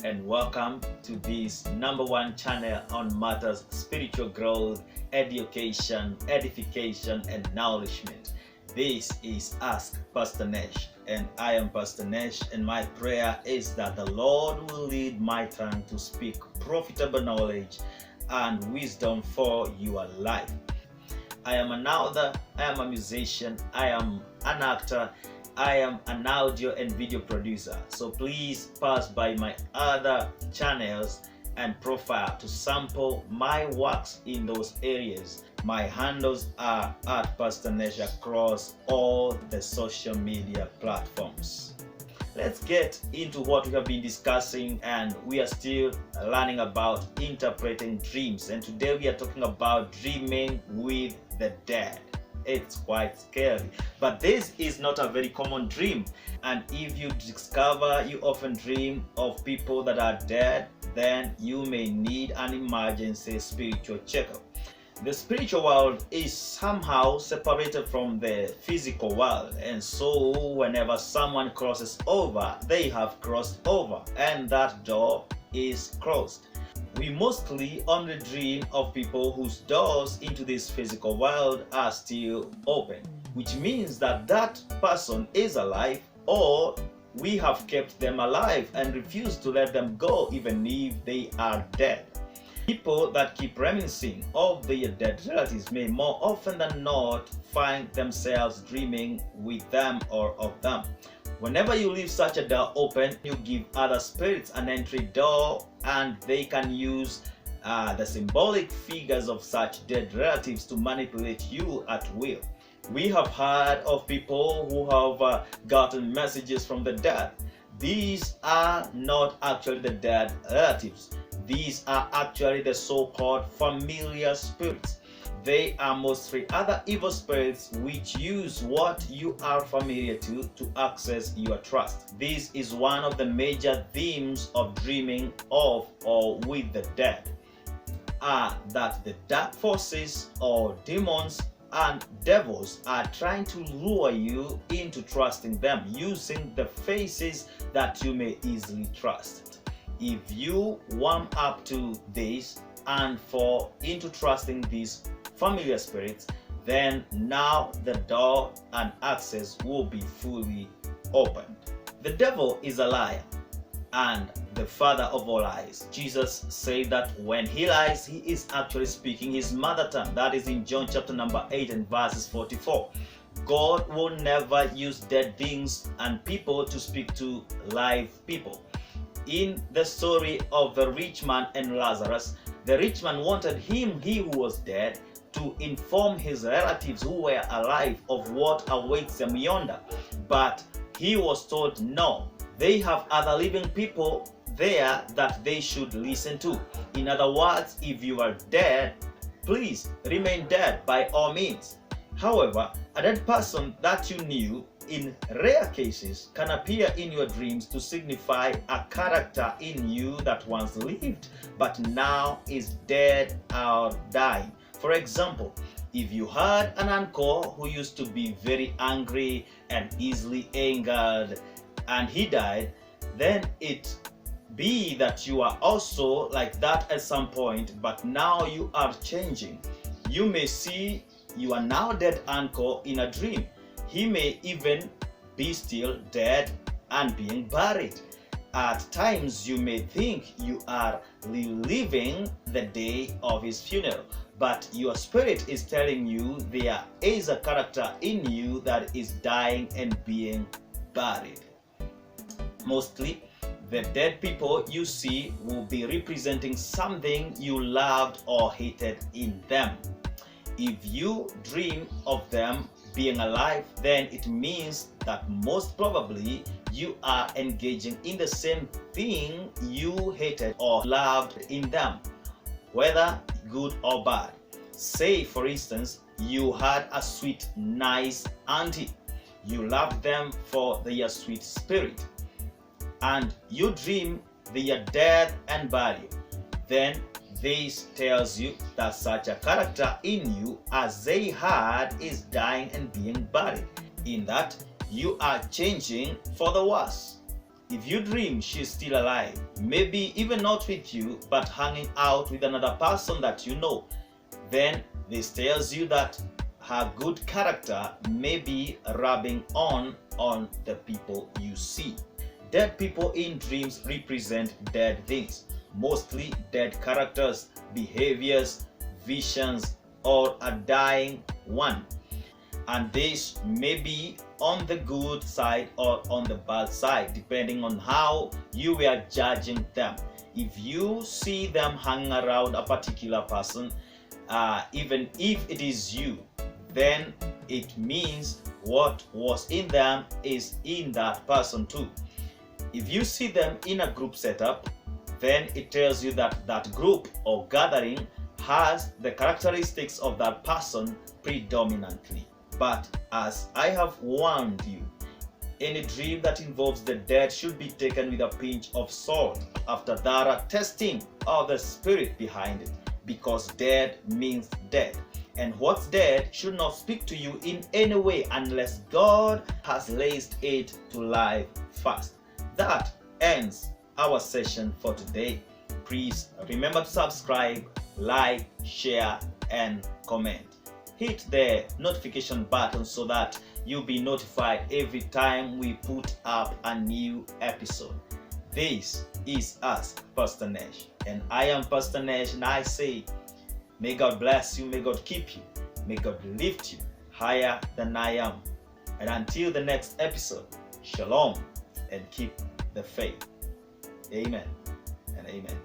and welcome to this #1 channel on matters spiritual growth, education, edification, and nourishment. This is Ask Pastor Nesh, and I am Pastor Nesh, and my prayer is that the Lord will lead my tongue to speak profitable knowledge and wisdom for your life. I am an author, I am a musician, I am an actor, I am an audio and video producer. So please pass by my other channels and profile to sample my works in those areas. My handles are at Pastor Nesh across all the social media platforms. Let's get into what we have been discussing, and we are still learning about interpreting dreams. And today we are talking about dreaming with the dead. It's quite scary, but this is not a very common dream. And if you discover you often dream of people that are dead, then you may need an emergency spiritual checkup. The spiritual world is somehow separated from the physical world, and so whenever someone crosses over, they have crossed over, and that door is closed. We mostly only dream of people whose doors into this physical world are still open, which means that that person is alive, or we have kept them alive and refused to let them go even if they are dead. People that keep reminiscing of their dead relatives may more often than not find themselves dreaming with them or of them. Whenever you leave such a door open, you give other spirits an entry door, and they can use the symbolic figures of such dead relatives to manipulate you at will. We have heard of people who have gotten messages from the dead. These are not actually the dead relatives. These are actually the so-called familiar spirits. They are mostly other evil spirits which use what you are familiar to access your trust. This is one of the major themes of dreaming of or with the dead, that the dark forces or demons and devils are trying to lure you into trusting them using the faces that you may easily trust. If you warm up to this and fall into trusting these familiar spirits, then now the door and access will be fully opened. The devil is a liar and the father of all lies. Jesus said that when he lies, he is actually speaking his mother tongue. That is in John chapter number 8 and verses 44. God will never use dead things and people to speak to live people. In the story of the rich man and Lazarus, the rich man wanted him, he who was dead, to inform his relatives who were alive of what awaits them yonder. But he was told no, they have other living people there that they should listen to. In other words, if you are dead, please remain dead by all means. However, a dead person that you knew in rare cases can appear in your dreams to signify a character in you that once lived but now is dead or dying. For example, if you had an uncle who used to be very angry and easily angered and he died, then it be that you are also like that at some point, but now you are changing. You may see your now dead uncle in a dream. He may even be still dead and being buried. At times you may think you are reliving the day of his funeral, but your spirit is telling you there is a character in you that is dying and being buried. Mostly, the dead people you see will be representing something you loved or hated in them. If you dream of them being alive, then it means that most probably you are engaging in the same thing you hated or loved in them, whether good or bad. Say, for instance, you had a sweet, nice auntie. You loved them for their sweet spirit, and you dream they are dead and buried. Then this tells you that such a character in you as they had is dying and being buried, in that you are changing for the worse. If you dream she's still alive, maybe even not with you, but hanging out with another person that you know, then this tells you that her good character may be rubbing on the people you see. Dead people in dreams represent dead things, mostly dead characters, behaviors, visions, or a dying one. And this may be on the good side or on the bad side, depending on how you were judging them. If you see them hanging around a particular person, even if it is you, then it means what was in them is in that person too. If you see them in a group setup, then it tells you that that group or gathering has the characteristics of that person predominantly. But as I have warned you, any dream that involves the dead should be taken with a pinch of salt. After thorough testing of the spirit behind it, because dead means dead. And what's dead should not speak to you in any way unless God has raised it to life first. That ends our session for today. Please remember to subscribe, like, share, and comment. Hit the notification button so that you'll be notified every time we put up a new episode. This is Ask Pastor Nesh, and I am Pastor Nesh, and I say, may God bless you, may God keep you, may God lift you higher than I am. And until the next episode, shalom and keep the faith. Amen and amen.